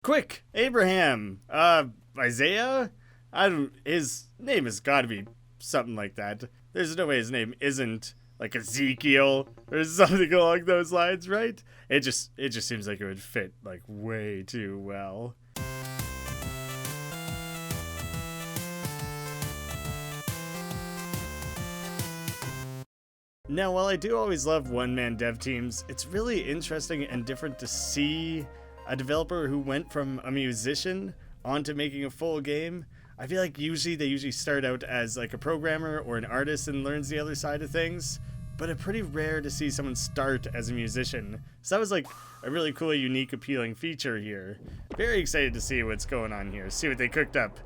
Quick, Abraham, Isaiah? His name has gotta be something like that. There's no way his name isn't like Ezekiel or something along those lines, right? It just seems like it would fit like way too well. Now, while I do always love one-man dev teams, it's really interesting and different to see a developer who went from a musician onto making a full game. I feel like they usually start out as like a programmer or an artist and learns the other side of things, but it's pretty rare to see someone start as a musician. So that was like a really cool, unique, appealing feature here. Very excited to see what's going on here, see what they cooked up.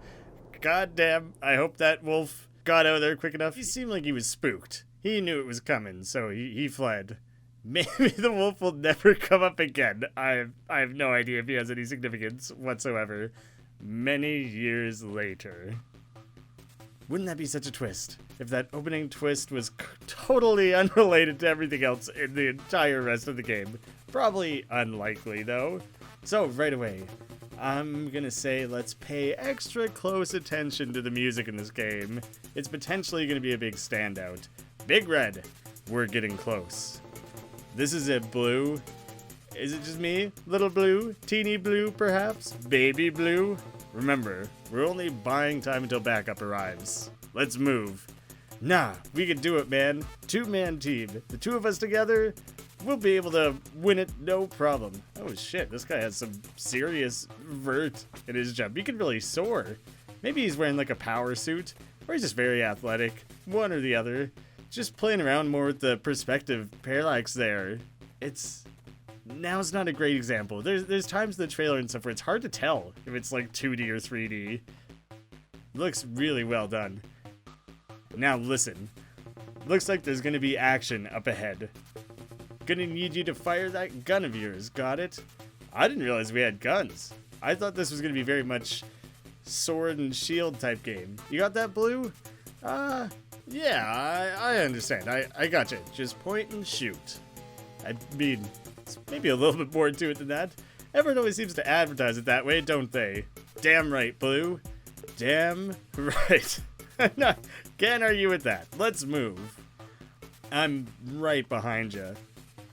God damn, I hope that wolf got out of there quick enough. He seemed like he was spooked. He knew it was coming, so he fled. Maybe the wolf will never come up again. I have no idea if he has any significance whatsoever. Many years later. Wouldn't that be such a twist? If that opening twist was totally unrelated to everything else in the entire rest of the game. Probably unlikely, though. So, right away, I'm gonna say let's pay extra close attention to the music in this game. It's potentially gonna be a big standout. Big Red, we're getting close. This is it, Blue. Is it just me? Little Blue? Teeny Blue, perhaps? Baby Blue? Remember, we're only buying time until backup arrives. Let's move. Nah, we can do it, man. Two-man team. The two of us together, we'll be able to win it no problem. Oh shit, this guy has some serious vert in his jump. He can really soar. Maybe he's wearing like a power suit, or he's just very athletic. One or the other. Just playing around more with the perspective parallax there. Now's not a great example. There's times in the trailer and stuff where it's hard to tell if it's like 2D or 3D. Looks really well done. Now listen. Looks like there's gonna be action up ahead. Gonna need you to fire that gun of yours, got it? I didn't realize we had guns. I thought this was gonna be very much sword and shield type game. You got that, Blue? Yeah, I understand. I gotcha. Just point and shoot. I mean, it's maybe a little bit more to it than that. Everyone always seems to advertise it that way, don't they? Damn right, Blue. Damn right. Can't argue with that. Let's move. I'm right behind you.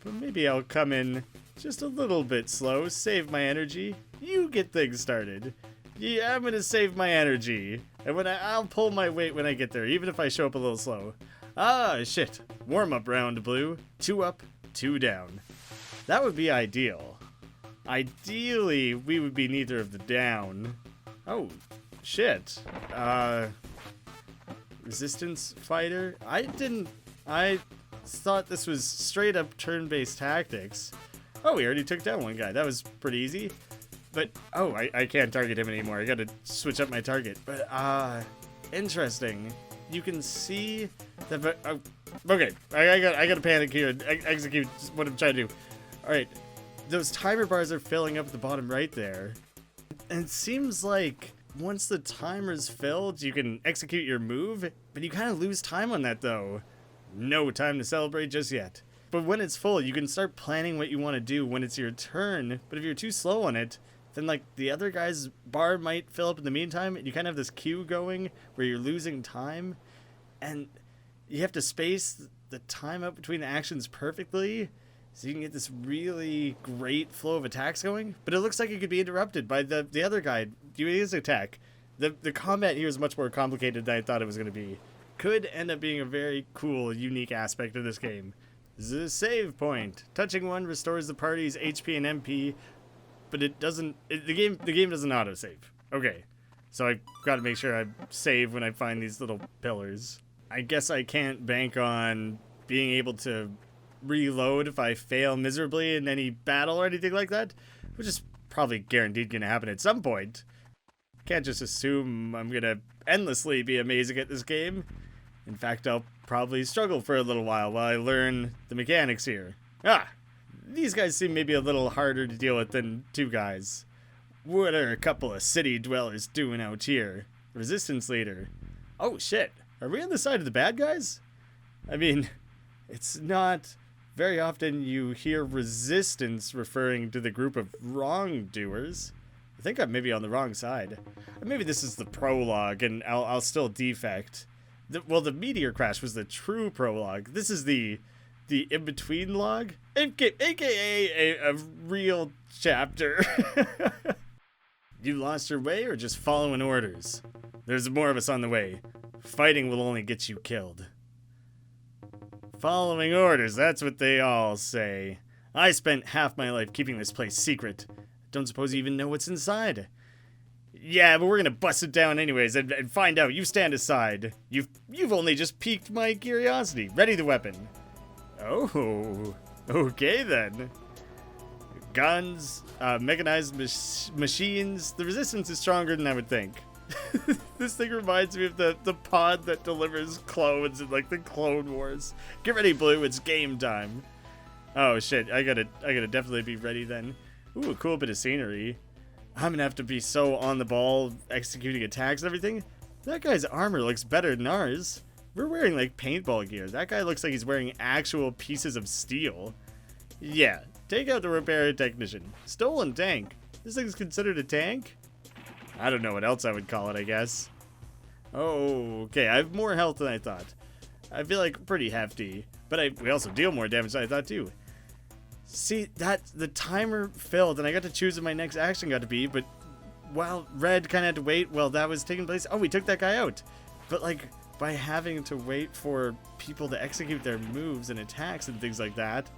But maybe I'll come in just a little bit slow, save my energy. You get things started. Yeah, I'm gonna save my energy. And I'll pull my weight when I get there, even if I show up a little slow. Ah, shit. Warm-up round, Blue. 2 up, 2 down. That would be ideal. Ideally, we would be neither of the down. Oh, shit. Resistance fighter? I thought this was straight up turn-based tactics. Oh, we already took down one guy. That was pretty easy. But, oh, I can't target him anymore. I gotta switch up my target. But, interesting. You can see the... okay, I gotta panic here and execute what I'm trying to do. Alright, those timer bars are filling up at the bottom right there. And it seems like once the timer's filled, you can execute your move, but you kind of lose time on that, though. No time to celebrate just yet. But when it's full, you can start planning what you want to do when it's your turn, but if you're too slow on it, then like the other guy's bar might fill up in the meantime, and you kind of have this queue going where you're losing time, and you have to space the time up between the actions perfectly so you can get this really great flow of attacks going. But it looks like it could be interrupted by the other guy doing his attack. The combat here is much more complicated than I thought it was going to be. Could end up being a very cool, unique aspect of this game. This is a save point. Touching one restores the party's HP and MP, but it doesn't. The game doesn't autosave. Okay, so I got to make sure I save when I find these little pillars. I guess I can't bank on being able to reload if I fail miserably in any battle or anything like that, which is probably guaranteed going to happen at some point. Can't just assume I'm going to endlessly be amazing at this game. In fact, I'll probably struggle for a little while I learn the mechanics here. These guys seem maybe a little harder to deal with than 2 guys. What are a couple of city dwellers doing out here? Resistance leader. Oh shit, are we on the side of the bad guys? I mean, it's not very often you hear resistance referring to the group of wrongdoers. I think I'm maybe on the wrong side. Or maybe this is the prologue, and I'll still defect. Well, the meteor crash was the true prologue. This is the in-between log, aka a real chapter. You lost your way or just following orders? There's more of us on the way. Fighting will only get you killed. Following orders, that's what they all say. I spent half my life keeping this place secret. Don't suppose you even know what's inside. Yeah, but we're gonna bust it down anyways and find out. You stand aside. You've only just piqued my curiosity. Ready the weapon. Oh, okay then. Guns, mechanized machines. The resistance is stronger than I would think. This thing reminds me of the pod that delivers clones in like the Clone Wars. Get ready, Blue. It's game time. Oh shit! I gotta definitely be ready then. Ooh, a cool bit of scenery. I'm gonna have to be so on the ball, executing attacks and everything. That guy's armor looks better than ours. We're wearing like paintball gear. That guy looks like he's wearing actual pieces of steel. Yeah, take out the repair technician. Stolen tank. This thing's considered a tank? I don't know what else I would call it, I guess. Oh, okay, I have more health than I thought. I feel like pretty hefty, but we also deal more damage than I thought too. See, the timer filled, and I got to choose what my next action got to be, but while Red kind of had to wait while that was taking place. Oh, we took that guy out. But, like, by having to wait for people to execute their moves and attacks and things like that,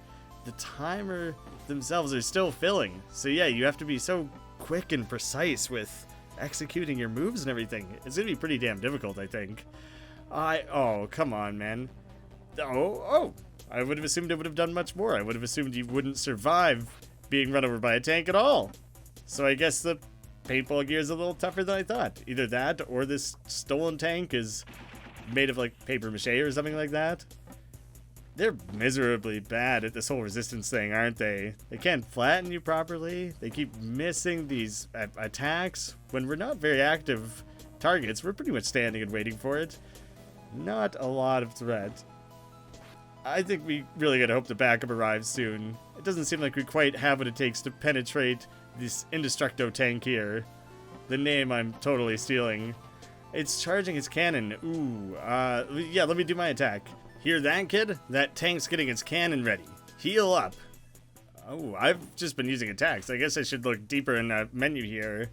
the timer themselves are still filling. So, yeah, you have to be so quick and precise with executing your moves and everything. It's going to be pretty damn difficult, I think. Oh, come on, man. Oh. I would have assumed it would have done much more. I would have assumed you wouldn't survive being run over by a tank at all. So I guess the paintball gear is a little tougher than I thought. Either that or this stolen tank is made of like paper mache or something like that. They're miserably bad at this whole resistance thing, aren't they? They can't flatten you properly. They keep missing these attacks. When we're not very active targets, we're pretty much standing and waiting for it. Not a lot of threat. I think we really gotta hope the backup arrives soon. It doesn't seem like we quite have what it takes to penetrate this Indestructo tank here. The name I'm totally stealing. It's charging its cannon. Ooh, yeah, let me do my attack. Hear that, kid? That tank's getting its cannon ready. Heal up. Oh, I've just been using attacks. I guess I should look deeper in the menu here.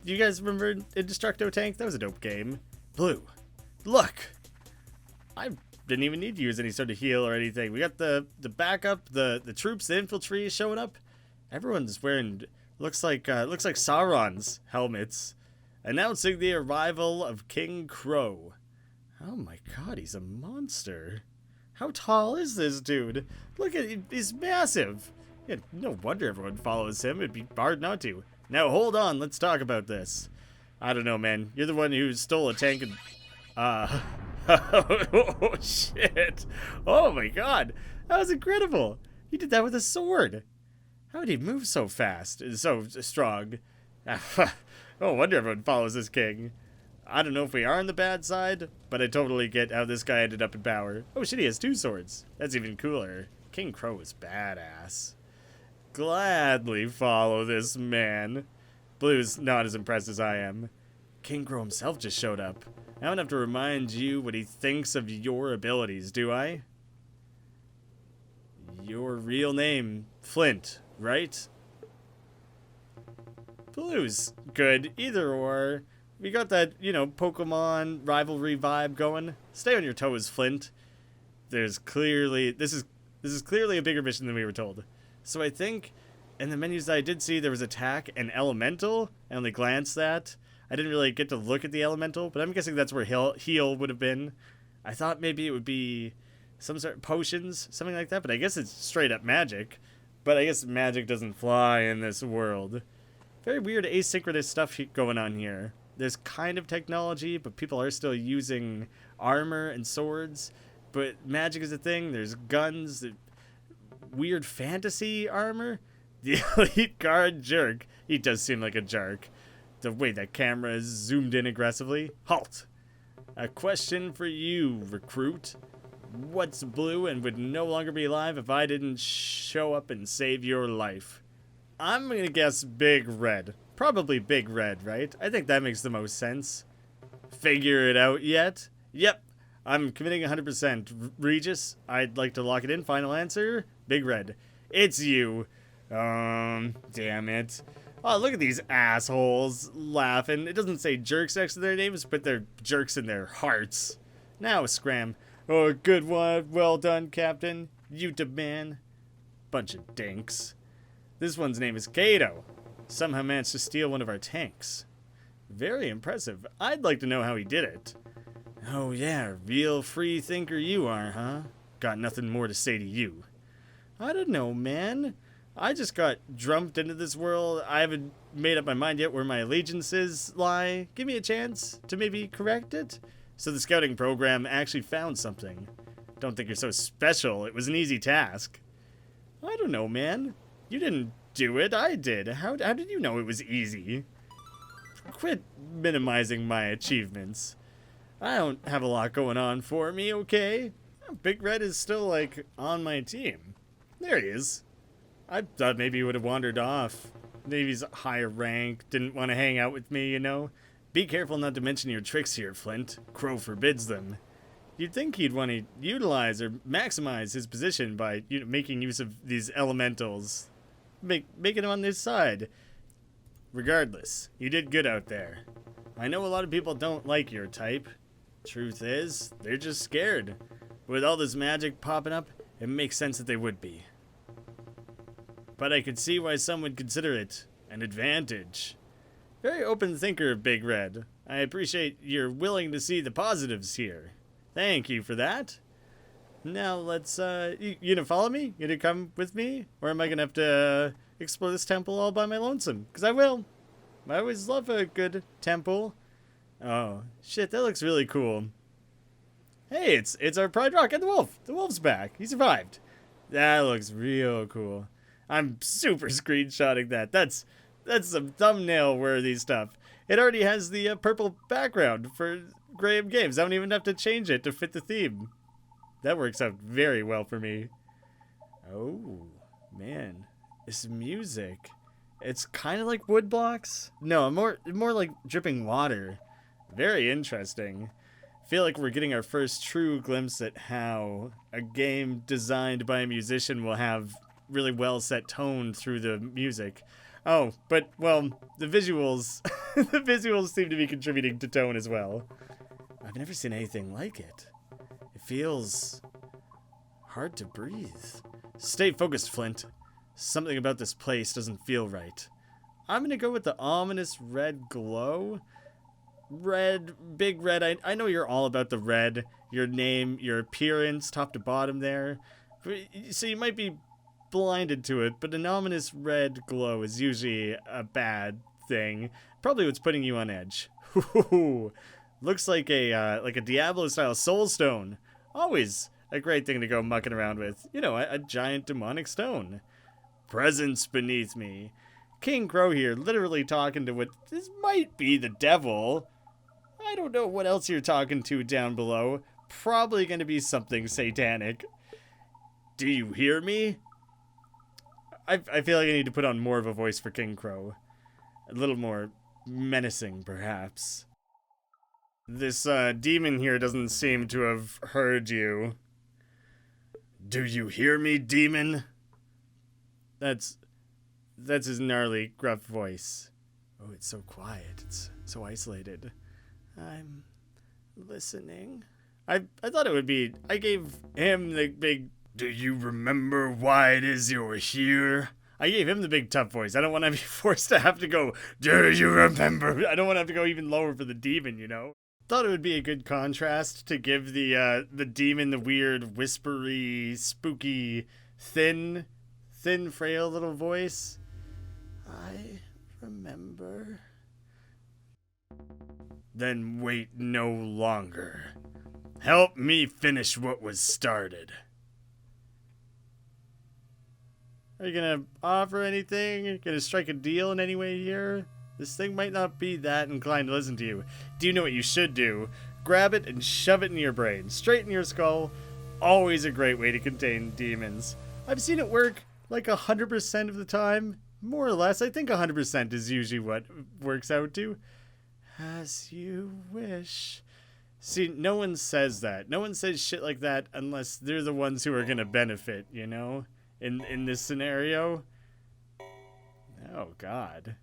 Do you guys remember Indestructo Tank? That was a dope game. Blue, look! I didn't even need to use any sort of heal or anything. We got the backup, the troops, the infantry showing up. Everyone's wearing looks like Sauron's helmets, announcing the arrival of King Crow. Oh my god, he's a monster. How tall is this dude? Look at him, he's massive. Yeah, no wonder everyone follows him. It'd be hard not to. Now hold on, let's talk about this. I don't know, man. You're the one who stole a tank and oh shit. Oh my god. That was incredible. He did that with a sword. How did he move so fast? So strong. No wonder everyone follows this king. I don't know if we are on the bad side, but I totally get how this guy ended up in power. Oh shit, he has 2 swords. That's even cooler. King Crow is badass. Gladly follow this man. Blue's not as impressed as I am. King Crow himself just showed up. I don't have to remind you what he thinks of your abilities, do I? Your real name, Flint, right? Blue's good, either or. We got that, you know, Pokemon rivalry vibe going. Stay on your toes, Flint. This is clearly a bigger mission than we were told. So I think in the menus that I did see, there was attack and elemental. I only glanced at. I didn't really get to look at the elemental, but I'm guessing that's where heal would have been. I thought maybe it would be some sort of potions, something like that, but I guess it's straight up magic. But I guess magic doesn't fly in this world. Very weird asynchronous stuff going on here. There's kind of technology, but people are still using armor and swords. But magic is a thing. There's guns, weird fantasy armor. The elite guard jerk. He does seem like a jerk. The way that camera is zoomed in aggressively. Halt! A question for you, recruit. What's blue and would no longer be alive if I didn't show up and save your life? I'm gonna guess big red. Probably Big Red, right? I think that makes the most sense. Figure it out yet? Yep. I'm committing 100%. Regis, I'd like to lock it in. Final answer, Big Red. It's you. Damn it. Oh, look at these assholes laughing. It doesn't say jerks next to their names, but they're jerks in their hearts. Now, Scram. Oh, good one. Well done, Captain. YouTube man. Bunch of dinks. This one's name is Kato. Somehow managed to steal one of our tanks. Very impressive. I'd like to know how he did it. Oh yeah, real free thinker you are, huh? Got nothing more to say to you. I don't know, man. I just got drumped into this world. I haven't made up my mind yet where my allegiances lie. Give me a chance to maybe correct it. So the scouting program actually found something. Don't think you're so special. It was an easy task. I don't know, man. You didn't do it. I did. How did you know it was easy? Quit minimizing my achievements. I don't have a lot going on for me, okay? Big Red is still, like, on my team. There he is. I thought maybe he would have wandered off. Maybe he's a higher rank, didn't want to hang out with me, you know? Be careful not to mention your tricks here, Flint. Crow forbids them. You'd think he'd want to utilize or maximize his position by making use of these elementals. Making him on this side. Regardless, you did good out there. I know a lot of people don't like your type. Truth is, they're just scared. With all this magic popping up, it makes sense that they would be. But I could see why some would consider it an advantage. Very open thinker, Big Red. I appreciate you're willing to see the positives here. Thank you for that. Now let's, you gonna follow me? You gonna come with me? Or am I gonna have to explore this temple all by my lonesome? Because I will. I always love a good temple. Oh, shit, that looks really cool. Hey, it's our Pride Rock and the wolf. The wolf's back. He survived. That looks real cool. I'm super screenshotting that. That's some thumbnail-worthy stuff. It already has the purple background for Graeme Games. I don't even have to change it to fit the theme. That works out very well for me. Oh, man. This music. It's kind of like wood blocks. No, more like dripping water. Very interesting. Feel like we're getting our first true glimpse at how a game designed by a musician will have really well set tone through the music. Oh, but, well, the visuals, the visuals seem to be contributing to tone as well. I've never seen anything like it. It feels hard to breathe. Stay focused, Flint. Something about this place doesn't feel right. I'm gonna go with the ominous red glow. Red, Big Red, I know you're all about the red. Your name, your appearance, top to bottom there. So you might be blinded to it, but an ominous red glow is usually a bad thing. Probably what's putting you on edge. Looks like a Diablo-style soul stone. Always a great thing to go mucking around with. You know, a giant demonic stone. Presence beneath me. King Crow here, literally talking to what this might be the devil. I don't know what else you're talking to down below. Probably going to be something satanic. Do you hear me? I feel like I need to put on more of a voice for King Crow. A little more menacing, perhaps. This demon here doesn't seem to have heard you. Do you hear me, demon? That's his gnarly, gruff voice. Oh, it's so quiet. It's so isolated. I'm listening. I thought it would be... I gave him the big... Do you remember why it is you're here? I gave him the big tough voice. I don't want to be forced to have to go, do you remember? I don't want to have to go even lower for the demon, you know? Thought it would be a good contrast to give the demon the weird, whispery, spooky, thin, frail little voice. I remember. Then wait no longer. Help me finish what was started. Are you gonna offer anything? Are you gonna strike a deal in any way here? This thing might not be that inclined to listen to you. Do you know what you should do? Grab it and shove it in your brain, straight in your skull. Always a great way to contain demons. I've seen it work like 100% of the time. More or less. I think 100% is usually what works out to. As you wish. See, no one says that. No one says shit like that unless they're the ones who are gonna benefit, you know? In this scenario. Oh God.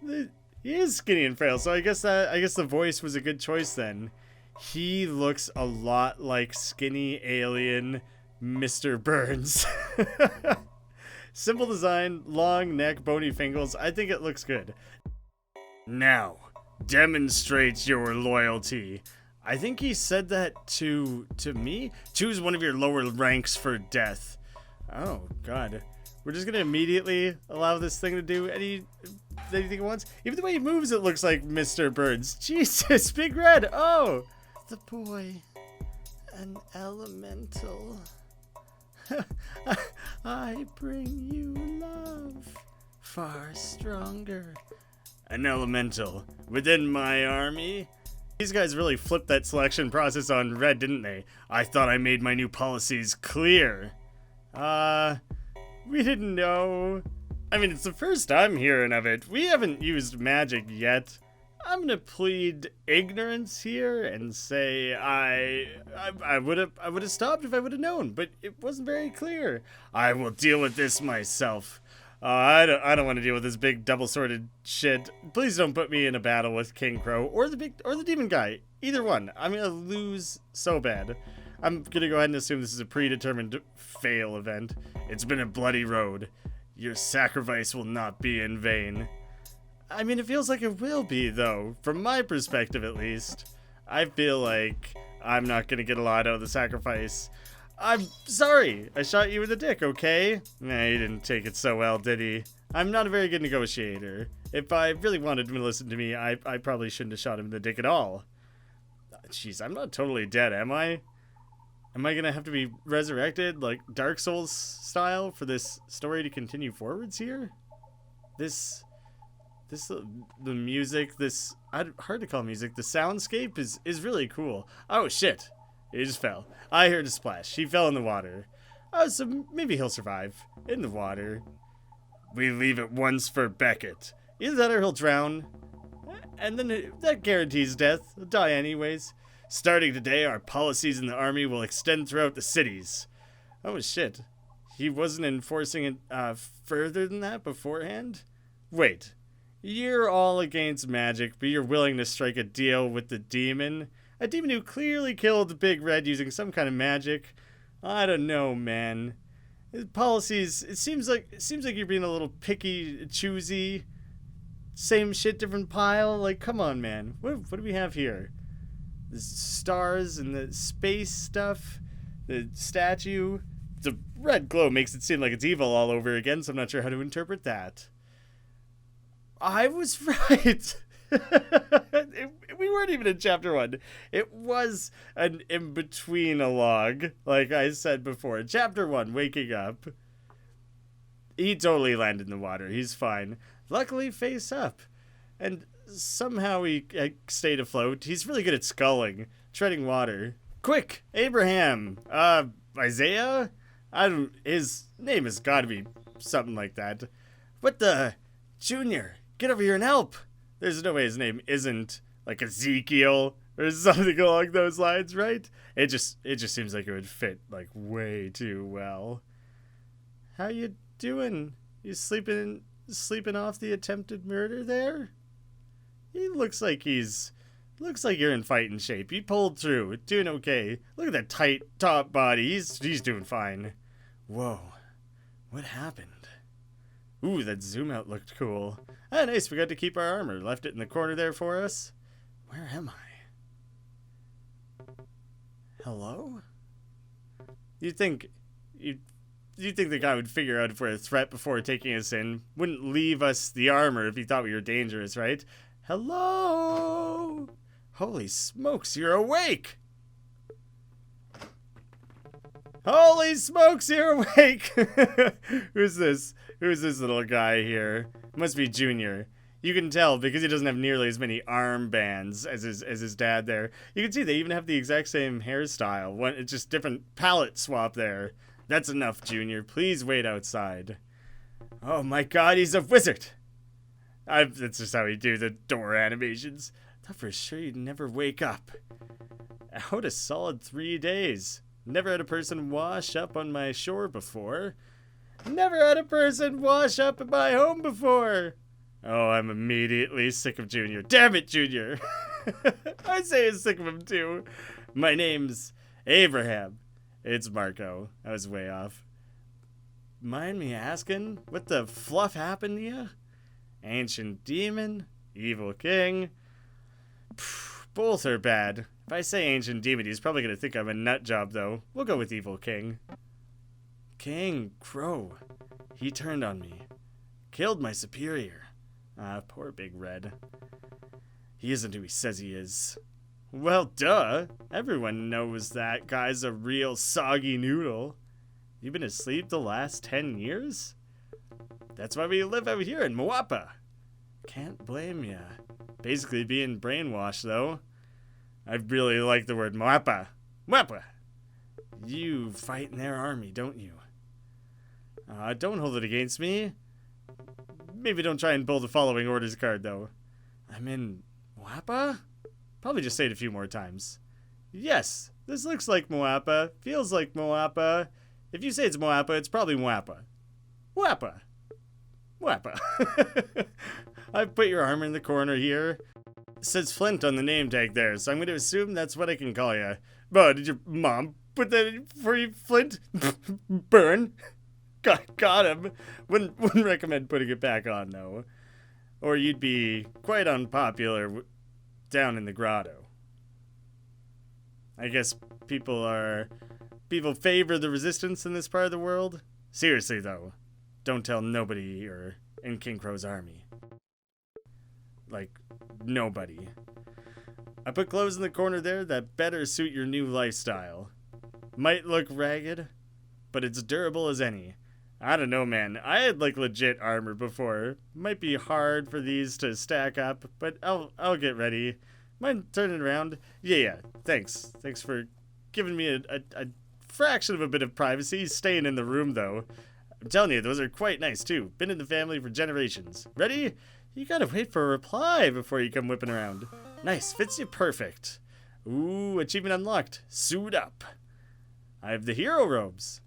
He is skinny and frail, so I guess the voice was a good choice then. He looks a lot like skinny alien Mr. Burns. Simple design, long neck, bony fingers. I think it looks good. Now, demonstrate your loyalty. I think he said that to me. Choose one of your lower ranks for death. Oh God. We're just gonna immediately allow this thing to do anything it wants. Even the way he moves, it looks like Mr. Burns. Jesus, Big Red. Oh, the boy, an elemental. I bring you love, far stronger. An elemental within my army. These guys really flipped that selection process on Red, didn't they? I thought I made my new policies clear. We didn't know. I mean, it's the first I'm hearing of it. We haven't used magic yet. I'm gonna plead ignorance here and say I would have stopped if I would have known, but it wasn't very clear. I will deal with this myself. I don't want to deal with this big double-sworded shit. Please don't put me in a battle with King Crow or the demon guy. Either one. I'm gonna lose so bad. I'm gonna go ahead and assume this is a predetermined fail event. It's been a bloody road. Your sacrifice will not be in vain. I mean, it feels like it will be, though. From my perspective, at least. I feel like I'm not gonna get a lot out of the sacrifice. I'm sorry. I shot you in the dick, okay? Nah, he didn't take it so well, did he? I'm not a very good negotiator. If I really wanted him to listen to me, I probably shouldn't have shot him in the dick at all. Jeez, I'm not totally dead, am I? Am I gonna have to be resurrected, like Dark Souls style, for this story to continue forwards here? The music, hard to call music, the soundscape is really cool. Oh shit, he just fell. I heard a splash. He fell in the water. Oh, so maybe he'll survive. In the water. We leave at once for Beckett. Either that or he'll drown. And then that guarantees death. He'll die anyways. Starting today, our policies in the army will extend throughout the cities. Oh shit. He wasn't enforcing it further than that beforehand? Wait. You're all against magic, but you're willing to strike a deal with the demon? A demon who clearly killed Big Red using some kind of magic? I don't know, man. His policies, it seems like you're being a little picky, choosy. Same shit, different pile. Like, come on, man. What do we have here? The stars and the space stuff, the statue. The red glow makes it seem like it's evil all over again, so I'm not sure how to interpret that. I was right. We weren't even in chapter 1. It was an in-between-a-log, like I said before. Chapter 1, waking up. He totally landed in the water. He's fine. Luckily, face up. And somehow he stayed afloat. He's really good at sculling, treading water. Quick, Abraham. Isaiah? His name has got to be something like that. What the? Junior, get over here and help. There's no way his name isn't like Ezekiel or something along those lines, right? It just seems like it would fit like way too well. How you doing? You sleeping off the attempted murder there? He looks like you're in fighting shape. You pulled through, doing okay. Look at that tight top body. He's doing fine. Whoa, what happened? Ooh, that zoom out looked cool. Ah, nice, we got to keep our armor. Left it in the corner there for us. Where am I? Hello? You'd think the guy would figure out if we're a threat before taking us in. Wouldn't leave us the armor if he thought we were dangerous, right? Hello? Holy smokes, you're awake! Holy smokes, you're awake! Who's this little guy here? Must be Junior. You can tell because he doesn't have nearly as many armbands as his dad there. You can see they even have the exact same hairstyle. It's just different palette swap there. That's enough, Junior. Please wait outside. Oh my god, he's a wizard! That's just how we do the door animations. Thought for sure you'd never wake up. Out a solid 3 days. Never had a person wash up on my shore before. Never had a person wash up at my home before. Oh, I'm immediately sick of Junior. Damn it, Junior! I say I'm sick of him too. My name's Abraham. It's Marco. I was way off. Mind me asking, what the fluff happened to you? Ancient demon? Evil king? Both are bad. If I say ancient demon, he's probably gonna think I'm a nut job, though. We'll go with evil king. King Crow. He turned on me. Killed my superior. Ah, poor Big Red. He isn't who he says he is. Well, duh. Everyone knows that guy's a real soggy noodle. You've been asleep the last 10 years? That's why we live out here in Moapa. Can't blame ya. Basically being brainwashed, though. I really like the word Moapa. Moapa! You fight in their army, don't you? Don't hold it against me. Maybe don't try and pull the following orders card, though. I'm in Moapa? Probably just say it a few more times. Yes, this looks like Moapa. Feels like Moapa. If you say it's Moapa, it's probably Moapa. Moapa. Moapa. I've put your armor in the corner here. It says Flint on the name tag there, so I'm going to assume that's what I can call you. But did your mom put that in for you, Flint? Burn. Got him. Wouldn't recommend putting it back on, though. Or you'd be quite unpopular down in the grotto. I guess people favor the resistance in this part of the world. Seriously, though, don't tell nobody you're in King Crow's army. Like, nobody. I put clothes in the corner there that better suit your new lifestyle. Might look ragged, but it's durable as any. I don't know, man. I had, like, legit armor before. Might be hard for these to stack up, but I'll get ready. Mind turning around? Yeah, thanks. Thanks for giving me a fraction of a bit of privacy. Staying in the room, though. I'm telling you, those are quite nice, too. Been in the family for generations. Ready? You gotta wait for a reply before you come whipping around. Nice, fits you perfect. Ooh, achievement unlocked. Suit up. I have the hero robes.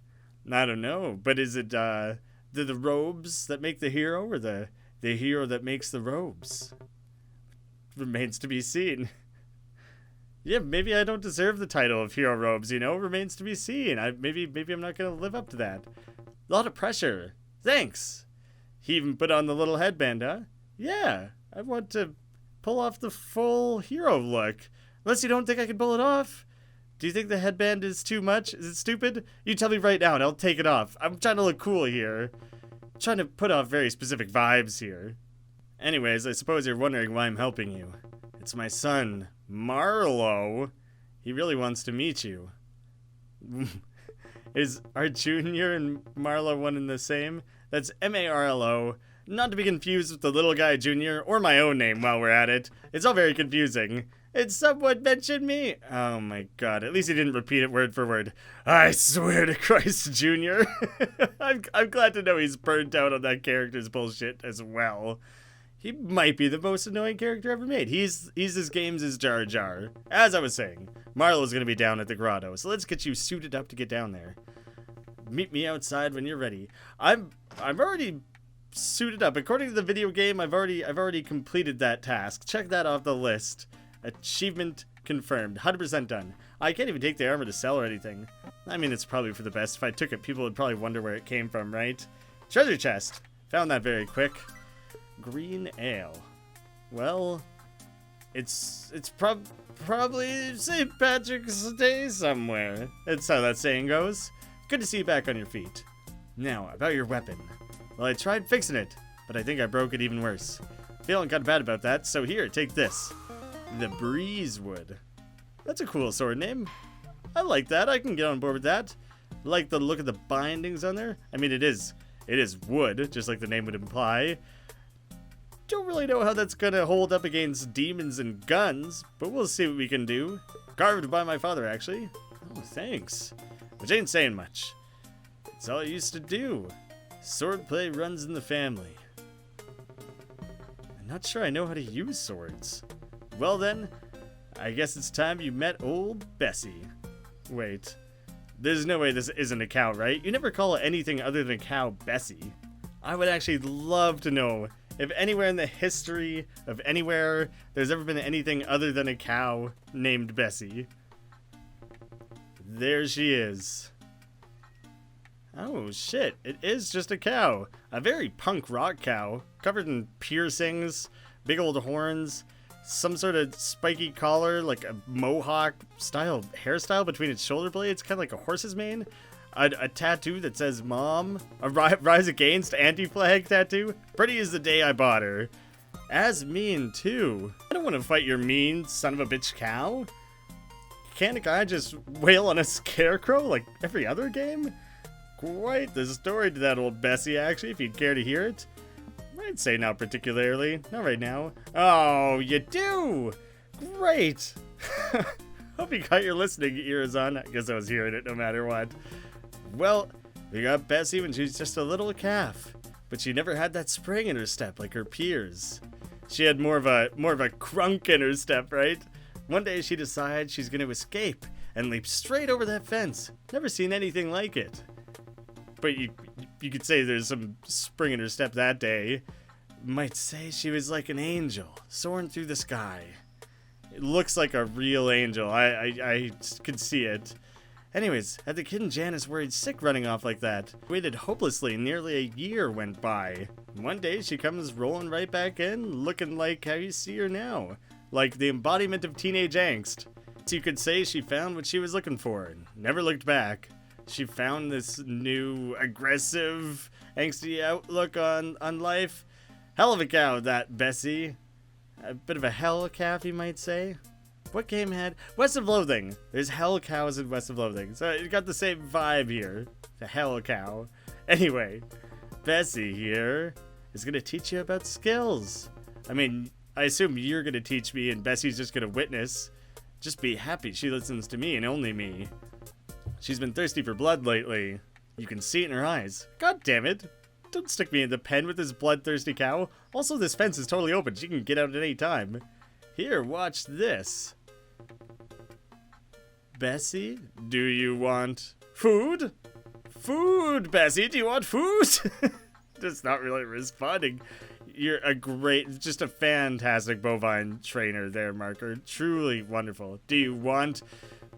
I don't know, but is it the robes that make the hero, or the hero that makes the robes? Remains to be seen. Yeah, maybe I don't deserve the title of hero robes, you know? Remains to be seen. Maybe I'm not gonna live up to that. A lot of pressure. Thanks. He even put on the little headband, huh? Yeah, I want to pull off the full hero look. Unless you don't think I can pull it off. Do you think the headband is too much? Is it stupid? You tell me right now and I'll take it off. I'm trying to look cool here. I'm trying to put off very specific vibes here. Anyways, I suppose you're wondering why I'm helping you. It's my son, Marlo. He really wants to meet you. Is our Junior and Marlo one and the same? That's M-A-R-L-O. Not to be confused with the little guy Junior or my own name while we're at it. It's all very confusing. Did someone mention me? Oh my god, at least he didn't repeat it word for word. I swear to Christ, Junior. I'm glad to know he's burnt out on that character's bullshit as well. He might be the most annoying character ever made. He's as games as Jar Jar. As I was saying, Marlo's gonna be down at the grotto, so let's get you suited up to get down there. Meet me outside when you're ready. I'm already suited up. According to the video game, I've already completed that task. Check that off the list. Achievement confirmed. 100% done. I can't even take the armor to sell or anything. I mean, it's probably for the best. If I took it, people would probably wonder where it came from, right? Treasure chest. Found that very quick. Green ale. Well, it's probably St. Patrick's Day somewhere. That's how that saying goes. Good to see you back on your feet. Now, about your weapon. Well, I tried fixing it, but I think I broke it even worse. Feeling kind of bad about that, so here, take this. The Breezewood. That's a cool sword name. I like that. I can get on board with that. I like the look of the bindings on there. I mean, it is wood, just like the name would imply. Don't really know how that's gonna hold up against demons and guns, but we'll see what we can do. Carved by my father, actually. Oh, thanks. Which ain't saying much. It's all I used to do. Swordplay runs in the family. I'm not sure I know how to use swords. Well then, I guess it's time you met old Bessie. Wait, there's no way this isn't a cow, right? You never call anything other than a cow Bessie. I would actually love to know if anywhere in the history of anywhere there's ever been anything other than a cow named Bessie. There she is. Oh shit, it is just a cow. A very punk rock cow, covered in piercings, big old horns, some sort of spiky collar, like a mohawk style hairstyle between its shoulder blades, kind of like a horse's mane. A tattoo that says Mom, a Rise Against anti-flag tattoo. Pretty as the day I bought her. As mean too. I don't want to fight your mean son of a bitch cow. Can't a guy just wail on a scarecrow like every other game? Quite the story to that old Bessie, actually, if you'd care to hear it. I'd say not particularly. Not right now. Oh, you do? Great. Hope you got your listening ears on. I guess I was hearing it no matter what. Well, we got Bessie when she was just a little calf, but she never had that spring in her step like her peers. She had more of a crunk in her step, right? One day she decides she's going to escape and leap straight over that fence. Never seen anything like it. But you could say there's some spring in her step that day. Might say she was like an angel soaring through the sky. It looks like a real angel. I could see it. Anyways, had the kid and Janice worried sick running off like that. Waited hopelessly, nearly a year went by. One day she comes rolling right back in, looking like how you see her now. Like the embodiment of teenage angst. So you could say she found what she was looking for and never looked back. She found this new, aggressive, angsty outlook on life. Hell of a cow, that Bessie. A bit of a hell calf, you might say. What game had? West of Loathing. There's hell cows in West of Loathing. So it got the same vibe here. The hell cow. Anyway, Bessie here is going to teach you about skills. I mean, I assume you're going to teach me and Bessie's just going to witness. Just be happy she listens to me and only me. She's been thirsty for blood lately. You can see it in her eyes. God damn it. Don't stick me in the pen with this bloodthirsty cow. Also, this fence is totally open. She can get out at any time. Here, watch this. Bessie, do you want food? Food, Bessie, do you want food? Just not really responding. You're just a fantastic bovine trainer there, Marker. Truly wonderful. Do you want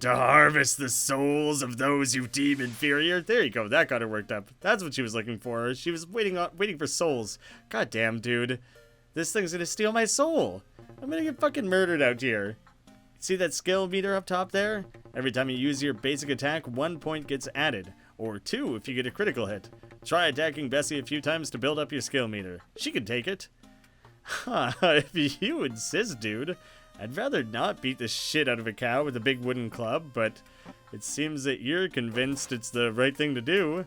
to harvest the souls of those you deem inferior? There you go. That got her worked up. That's what she was looking for. She was waiting for souls. God damn, dude. This thing's gonna steal my soul. I'm gonna get fucking murdered out here. See that skill meter up top there? Every time you use your basic attack, 1 point gets added. Or 2 if you get a critical hit. Try attacking Bessie a few times to build up your skill meter. She can take it. Huh, if you insist, dude. I'd rather not beat the shit out of a cow with a big wooden club, but it seems that you're convinced it's the right thing to do.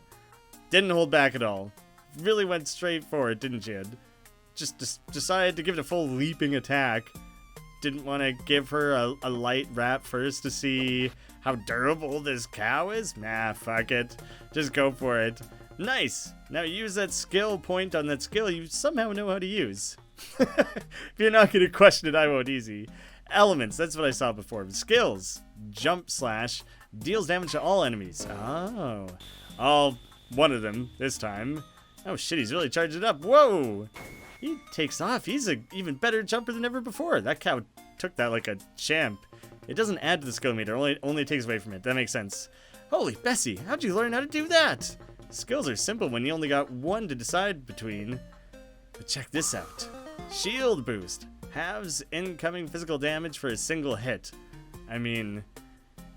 Didn't hold back at all. Really went straight for it, didn't you? Just decided to give it a full leaping attack. Didn't want to give her a light wrap first to see how durable this cow is? Nah, fuck it. Just go for it. Nice! Now use that skill point on that skill you somehow know how to use. If you're not going to question it, I won't easy. Elements, that's what I saw before. Skills. Jump slash. Deals damage to all enemies. Oh. All one of them this time. Oh shit, he's really charged it up. Whoa! He takes off. He's an even better jumper than ever before. That cow took that like a champ. It doesn't add to the skill meter, only takes away from it. That makes sense. Holy Bessie, how'd you learn how to do that? Skills are simple when you only got one to decide between. But check this out. Shield boost. Halves incoming physical damage for a single hit. I mean,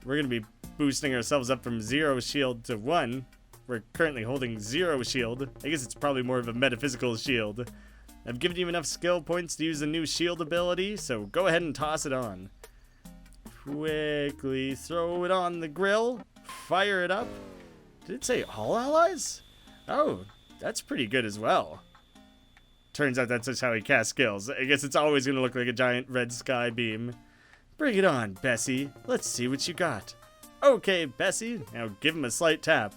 we're going to be boosting ourselves up from 0 shield to 1. We're currently holding 0 shield. I guess it's probably more of a metaphysical shield. I've given you enough skill points to use the new shield ability, so go ahead and toss it on. Quickly throw it on the grill. Fire it up. Did it say all allies? Oh, that's pretty good as well. Turns out that's just how he casts skills. I guess it's always going to look like a giant red sky beam. Bring it on, Bessie. Let's see what you got. Okay, Bessie. Now give him a slight tap.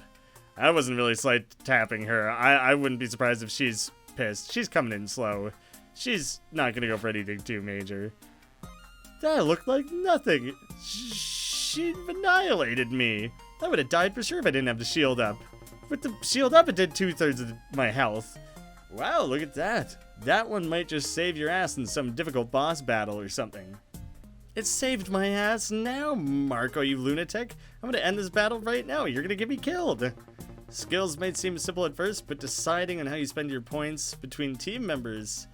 I wasn't really slight tapping her. I wouldn't be surprised if she's pissed. She's coming in slow. She's not gonna go for anything too major. That looked like nothing. She annihilated me. I would have died for sure if I didn't have the shield up. With the shield up, it did 2/3 of my health. Wow, look at that. That one might just save your ass in some difficult boss battle or something. It saved my ass now, Marco, you lunatic. I'm gonna end this battle right now. You're gonna get me killed. Skills might seem simple at first, but deciding on how you spend your points between team members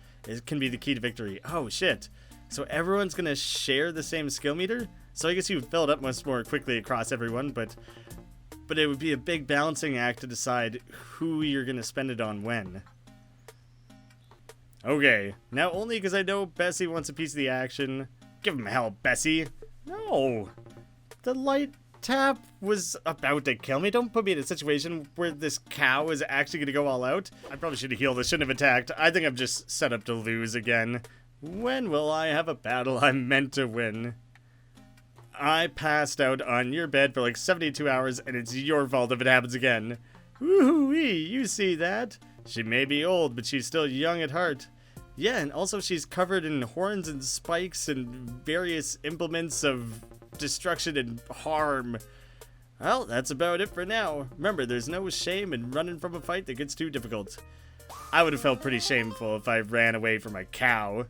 can be the key to victory. Oh, shit. So everyone's gonna share the same skill meter? So I guess you would fill it up much more quickly across everyone, but it would be a big balancing act to decide who you're gonna spend it on when. Okay, now only because I know Bessie wants a piece of the action. Give him hell, Bessie. No. The light tap was about to kill me. Don't put me in a situation where this cow is actually going to go all out. I probably should have healed. I shouldn't have attacked. I think I'm just set up to lose again. When will I have a battle I'm meant to win? I passed out on your bed for like 72 hours, and it's your fault if it happens again. Woo-wee, you see that? She may be old, but she's still young at heart. Yeah, and also she's covered in horns and spikes and various implements of destruction and harm. Well, that's about it for now. Remember, there's no shame in running from a fight that gets too difficult. I would have felt pretty shameful if I ran away from a cow.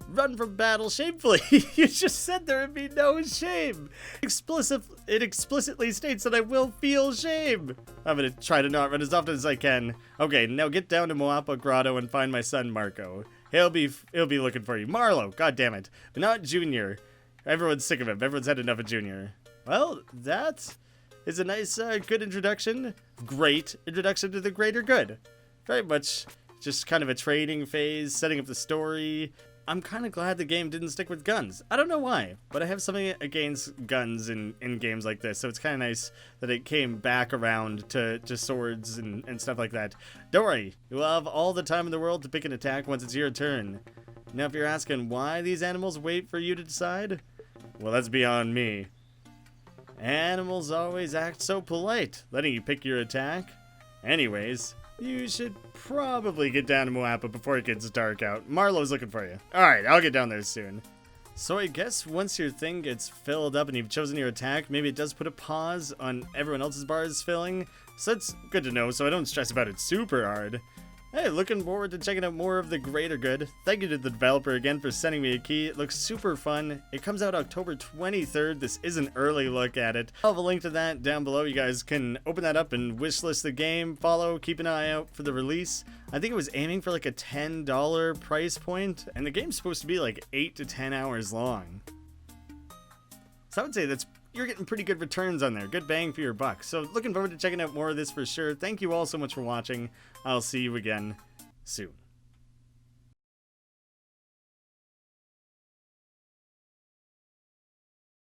Run from battle shamefully. You just said there would be no shame. It explicitly states that I will feel shame. I'm gonna try to not run as often as I can. Okay, now get down to Moapa Grotto and find my son Marco. He'll be looking for you. Marlo, god damn it. But not Junior. Everyone's sick of him. Everyone's had enough of Junior. Well, that is a nice, good introduction. Great introduction to the greater good. Very much just kind of a training phase, setting up the story. I'm kind of glad the game didn't stick with guns. I don't know why, but I have something against guns in games like this, so it's kind of nice that it came back around to swords and stuff like that. Don't worry, you'll have all the time in the world to pick an attack once it's your turn. Now, if you're asking why these animals wait for you to decide, well, that's beyond me. Animals always act so polite, letting you pick your attack. Anyways, you should probably get down to Moapa before it gets dark out. Marlo's looking for you. Alright, I'll get down there soon. So I guess once your thing gets filled up and you've chosen your attack, maybe it does put a pause on everyone else's bars filling. So that's good to know, so I don't stress about it super hard. Hey, looking forward to checking out more of the greater good. Thank you to the developer again for sending me a key. It looks super fun. It comes out October 23rd. This is an early look at it. I'll have a link to that down below. You guys can open that up and wishlist the game. Follow, keep an eye out for the release. I think it was aiming for like a $10 price point, and the game's supposed to be like 8 to 10 hours long. So I would say you're getting pretty good returns on there. Good bang for your buck. So looking forward to checking out more of this for sure. Thank you all so much for watching. I'll see you again soon.